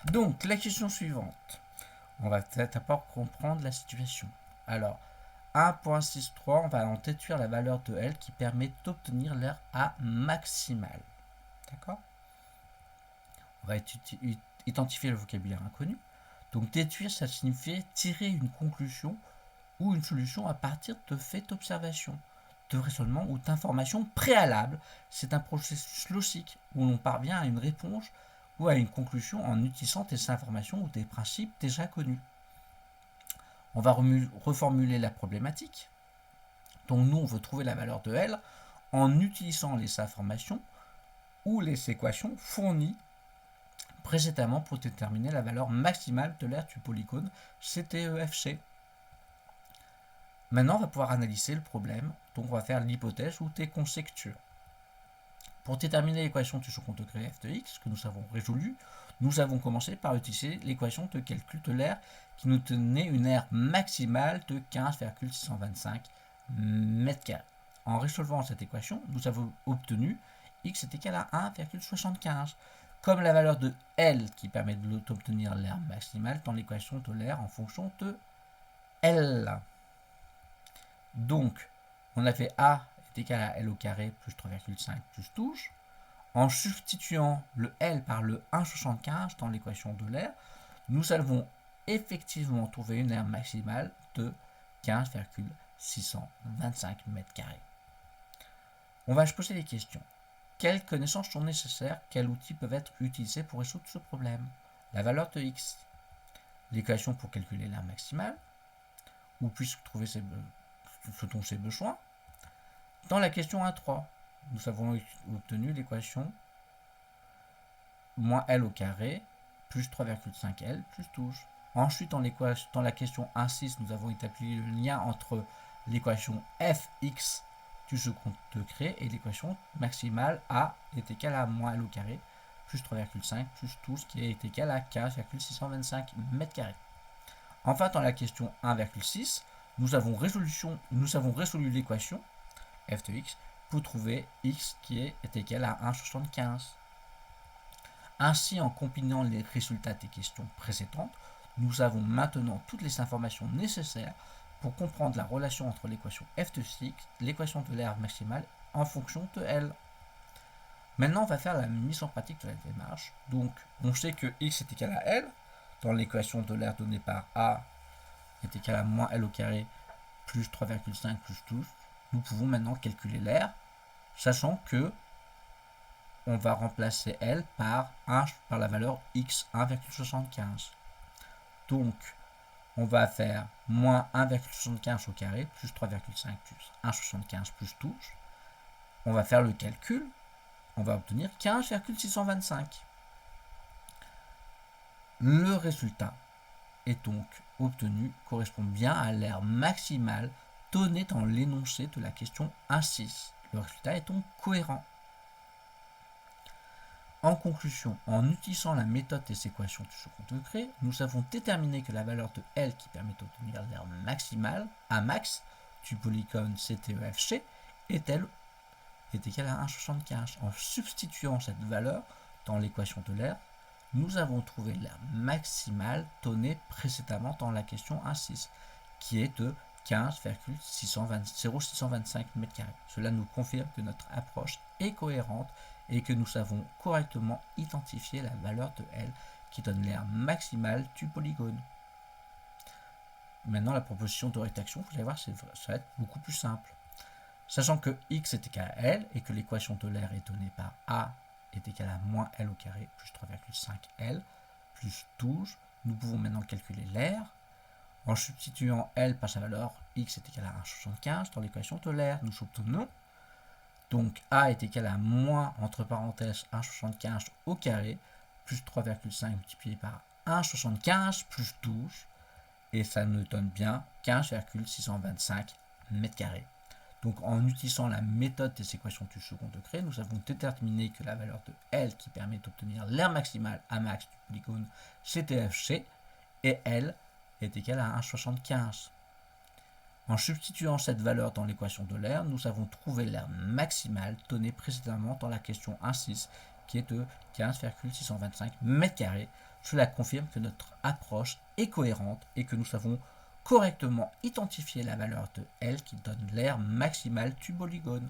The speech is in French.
Donc, la question suivante. On va peut-être d'abord comprendre la situation. Alors, 1.63, on va en déduire la valeur de L qui permet d'obtenir l'air A maximal. D'accord? On va identifier le vocabulaire inconnu. Donc, déduire, ça signifie tirer une conclusion ou une solution à partir de faits d'observation, de raisonnement ou d'informations préalables. C'est un processus logique où l'on parvient à une réponse ou à une conclusion en utilisant des informations ou des principes déjà connus. On va reformuler la problématique. Donc nous, on veut trouver la valeur de L en utilisant les informations ou les équations fournies précédemment pour déterminer la valeur maximale de l'aire du polygone CTEFC. Maintenant, on va pouvoir analyser le problème. Donc on va faire l'hypothèse ou des conjectures. Pour déterminer l'équation du second degré f de x que nous avons résolue, nous avons commencé par utiliser l'équation de calcul de l'aire qui nous donnait une aire maximale de 15,625 m². En résolvant cette équation, nous avons obtenu x est égal à 1,75. Comme la valeur de L qui permet d'obtenir l'aire maximale dans l'équation de l'aire en fonction de L. Donc, on a fait A est égal à L au carré plus 3,5 plus 12. En substituant le L par le 1,75 dans l'équation de l'aire, nous avons effectivement trouvé une aire maximale de 15,625 m². On va se poser des questions. Quelles connaissances sont nécessaires? Quels outils peuvent être utilisés pour résoudre ce problème? La valeur de x, l'équation pour calculer l'aire maximale, ou puisse trouver ce dont j'ai besoin. Dans la question 1.3, nous avons obtenu l'équation moins L au carré plus 3,5 L plus 12. Ensuite, dans la question 1.6, nous avons établi le lien entre l'équation fx du second degré et l'équation maximale A est égal à moins L au carré plus 3,5 plus 12 qui est égal à 15,625 m². Enfin, dans la question 1,6, nous avons résolu l'équation f de x pour trouver x qui est égal à 1,75. Ainsi, en combinant les résultats des questions précédentes, nous avons maintenant toutes les informations nécessaires pour comprendre la relation entre l'équation f de x, l'équation de l'aire maximale en fonction de L. Maintenant, on va faire la mise en pratique de la démarche. Donc, on sait que x est égal à L. Dans l'équation de l'aire donnée par A est égal à moins L au carré plus 3,5 plus 12. Nous pouvons maintenant calculer l'aire, sachant que on va remplacer L par la valeur x 1,75. Donc, on va faire moins 1,75 au carré plus 3,5 plus 1,75 plus 12. On va faire le calcul. On va obtenir 15,625. Le résultat est donc obtenu correspond bien à l'aire maximale donnée dans l'énoncé de la question 1.6. Le résultat est donc cohérent. En conclusion, en utilisant la méthode des équations du second degré, nous avons déterminé que la valeur de L qui permet d'obtenir l'aire maximale, A max, du polygone CTEFC est égale à 1,75. En substituant cette valeur dans l'équation de l'aire, nous avons trouvé l'aire maximale donnée précédemment dans la question 1.6, qui est de 15,0625 m². Cela nous confirme que notre approche est cohérente et que nous avons correctement identifié la valeur de L qui donne l'aire maximale du polygone. Maintenant, la proposition de rédaction, vous allez voir, ça va être beaucoup plus simple. Sachant que x est égal à L et que l'équation de l'aire est donnée par A est égal à moins L au carré plus 3,5 L plus 12, nous pouvons maintenant calculer l'aire. En substituant L par sa valeur, x est égal à 1,75 dans l'équation de l'aire, nous obtenons donc A est égal à moins, entre parenthèses, 1,75 au carré, plus 3,5 multiplié par 1,75 plus 12, et ça nous donne bien 15,625 m². Donc en utilisant la méthode des équations du second degré, nous avons déterminé que la valeur de L qui permet d'obtenir l'aire maximale A max du polygone CTFC et L est égal à 1,75. En substituant cette valeur dans l'équation de l'aire, nous avons trouvé l'aire maximale donnée précédemment dans la question 1.6, qui est de 15,625 m². Cela confirme que notre approche est cohérente et que nous savons correctement identifier la valeur de L qui donne l'aire maximale du polygone.